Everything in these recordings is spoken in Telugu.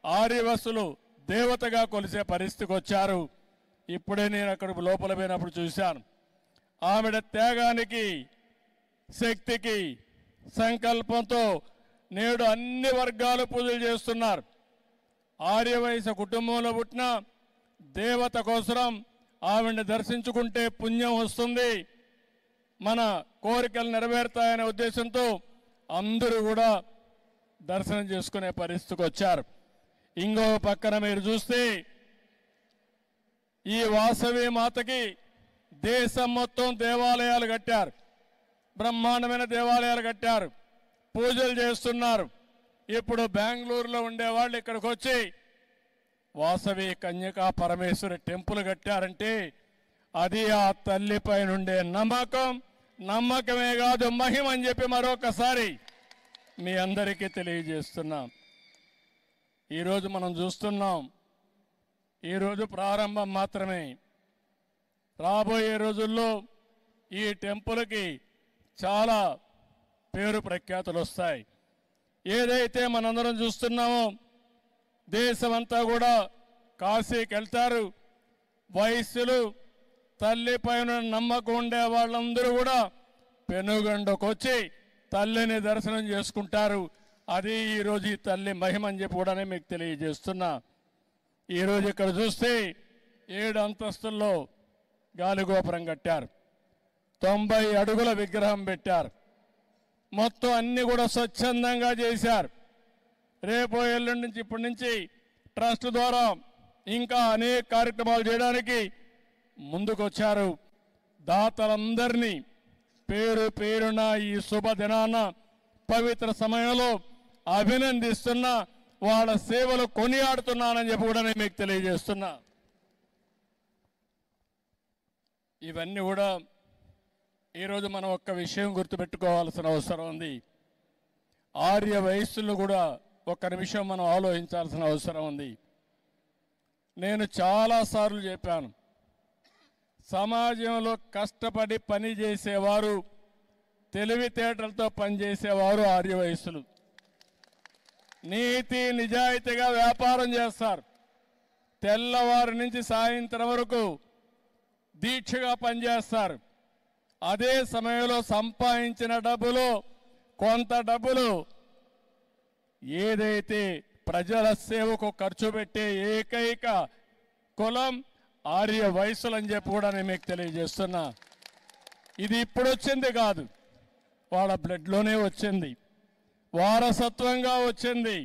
ఆర్యవస్సులు దేవతగా కొలిసే పరిస్థితికి వచ్చారు. ఇప్పుడే నేను అక్కడ లోపల పోయినప్పుడు చూశాను. ఆవిడ త్యాగానికి, శక్తికి, సంకల్పంతో నేడు అన్ని వర్గాలు పూజలు చేస్తున్నారు. ఆర్యవైశ్య కుటుంబంలో పుట్టిన దేవత కోసం ఆవిడని దర్శించుకుంటే పుణ్యం వస్తుంది, మన కోరికలు నెరవేరుతాయనే ఉద్దేశంతో అందరూ కూడా దర్శనం చేసుకునే పరిస్థితికి వచ్చారు. ఇంకో పక్కన మీరు చూస్తే ఈ వాసవి మాతకి దేశం మొత్తం దేవాలయాలు కట్టారు, బ్రహ్మాండమైన దేవాలయాలు కట్టారు, పూజలు చేస్తున్నారు. ఇప్పుడు బెంగళూరులో ఉండేవాళ్ళు ఇక్కడికి వచ్చి వాసవి కన్యకా పరమేశ్వరి టెంపుల్ కట్టారంటే అది ఆ తల్లిపై నుండే నమ్మకమే కాదు మహిమ అని చెప్పి మరొకసారి మీ అందరికీ తెలియజేస్తున్నాం. ఈరోజు మనం చూస్తున్నాం, ఈరోజు ప్రారంభం మాత్రమే. రాబోయే రోజుల్లో ఈ టెంపుల్కి చాలా పేరు ప్రఖ్యాతులు వస్తాయి. ఏదైతే మనందరం చూస్తున్నామో దేశమంతా కూడా కాశీకి వెళ్తారు. వైశ్యులు తల్లి పైన నమ్మకం ఉండే వాళ్ళందరూ కూడా పెనుగొండకు వచ్చి తల్లిని దర్శనం చేసుకుంటారు. అది ఈరోజు ఈ తల్లి మహిమ అని చెప్పి కూడా మీకు తెలియజేస్తున్నా. ఈరోజు ఇక్కడ చూస్తే 7 అంతస్తుల్లో గాలిగోపురం కట్టారు, 90 అడుగుల విగ్రహం పెట్టారు, మొత్తం అన్ని కూడా స్వచ్ఛందంగా చేశారు. రేపు ఎల్లుండి నుంచి ఇప్పటి నుంచి ట్రస్ట్ ద్వారా ఇంకా అనేక కార్యక్రమాలు చేయడానికి ముందుకొచ్చారు. దాతలందరినీ పేరు పేరున ఈ శుభదినాన పవిత్ర సమయంలో అభినందిస్తున్నా, వాళ్ళ సేవలు కొనియాడుతున్నానని చెప్పి కూడా నేను మీకు తెలియజేస్తున్నా. ఇవన్నీ కూడా ఈరోజు మనం ఒక్క విషయం గుర్తుపెట్టుకోవాల్సిన అవసరం ఉంది. ఆర్య వయస్సులను కూడా ఒక్క నిమిషం మనం ఆలోచించాల్సిన అవసరం ఉంది. నేను చాలాసార్లు చెప్పాను, సమాజంలో కష్టపడి పని చేసేవారు, తెలివితేటలతో పనిచేసేవారు ఆర్య వయస్సులు. నీతి నిజాయితీగా వ్యాపారం చేస్తారు, తెల్లవారి నుంచి సాయంత్రం వరకు దీక్షగా పనిచేస్తారు. అదే సమయంలో సంపాదించిన డబ్బులు, కొంత డబ్బులు ఏదైతే ప్రజల సేవకు ఖర్చు పెట్టే ఏకైక కులం ఆర్య వయస్సులు అని చెప్పి కూడా నేను మీకు తెలియజేస్తున్నా. ఇది ఇప్పుడు వచ్చింది కాదు, వాళ్ళ బ్లడ్లోనే వచ్చింది, వారసత్వంగా వచ్చింది.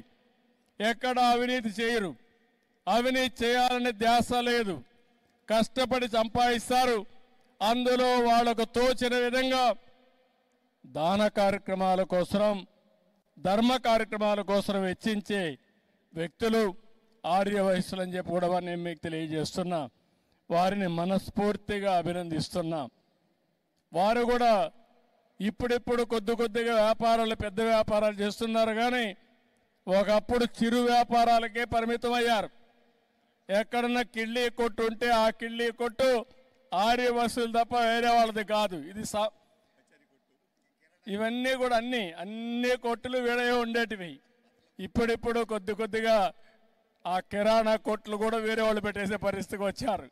ఎక్కడ అవినీతి చేయరు, అవినీతి చేయాలనే ధ్యాస లేదు, కష్టపడి సంపాదిస్తారు. అందులో వాళ్లకు తోచిన విధంగా దాన కార్యక్రమాల కోసం, ధర్మ కార్యక్రమాల కోసం వెచ్చించే వ్యక్తులు ఆర్య వయస్సులు అని చెప్పి కూడా నేను మీకు తెలియజేస్తున్నా. వారిని మనస్ఫూర్తిగా అభినందిస్తున్నా. వారు కూడా ఇప్పుడిప్పుడు కొద్దిగా వ్యాపారాలు, పెద్ద వ్యాపారాలు చేస్తున్నారు. కానీ ఒకప్పుడు చిరు వ్యాపారాలకే పరిమితమయ్యారు. ఎక్కడన్నా కిళ్ళీ కొట్టు ఉంటే ఆ కిళ్ళీ కొట్టు ఆర్య వసూలు తప్ప వేరే వాళ్ళది కాదు. ఇది ఇవన్నీ కూడా అన్ని కొట్టులు వేరే ఉండేటివి. ఇప్పుడిప్పుడు కొద్దిగా ఆ కిరాణా కొట్లు కూడా వేరే వాళ్ళు పెట్టేసే పరిస్థితికి వచ్చారు.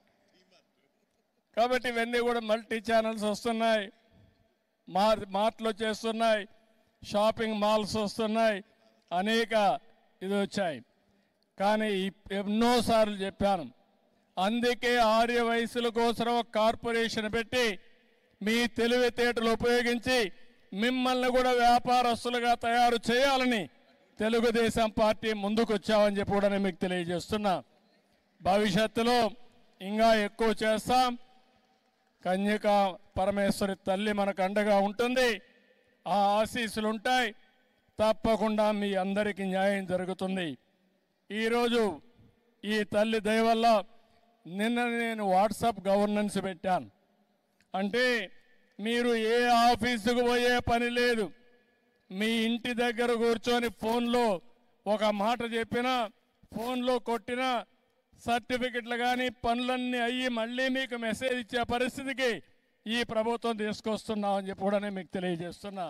కాబట్టి ఇవన్నీ కూడా మల్టీ ఛానల్స్ వస్తున్నాయి, మార్ట్లు చేస్తున్నాయి, షాపింగ్ మాల్స్ వస్తున్నాయి, అనేక ఇది వచ్చాయి. కానీ ఎన్నోసార్లు చెప్పాను, అందుకే ఆర్య వయస్సుల కోసం ఒక కార్పొరేషన్ పెట్టి మీ తెలివితేటలు ఉపయోగించి మిమ్మల్ని కూడా వ్యాపారస్తులుగా తయారు చేయాలని తెలుగుదేశం పార్టీ ముందుకు వచ్చామని చెప్పి కూడా నేను మీకు తెలియజేస్తున్నా. భవిష్యత్తులో ఇంకా ఎక్కువ చేస్తాం. కన్యకా పరమేశ్వరి తల్లి మనకు అండగా ఉంటుంది, ఆ ఆశీస్సులు ఉంటాయి. తప్పకుండా మీ అందరికీ న్యాయం జరుగుతుంది. ఈరోజు ఈ తల్లి దయ వల్ల నిన్న నేను వాట్సాప్ గవర్నెన్స్ పెట్టాను. అంటే మీరు ఏ ఆఫీసుకు పోయే పని లేదు, మీ ఇంటి దగ్గర కూర్చొని ఫోన్లో ఒక మాట చెప్పినా, ఫోన్లో కొట్టినా సర్టిఫికెట్లు కానీ పనులన్నీ అయ్యి మళ్ళీ మీకు మెసేజ్ ఇచ్చే పరిస్థితికి ఈ ప్రభుత్వం తీసుకొస్తున్నామని చెప్పి కూడా నేను మీకు తెలియజేస్తున్నా.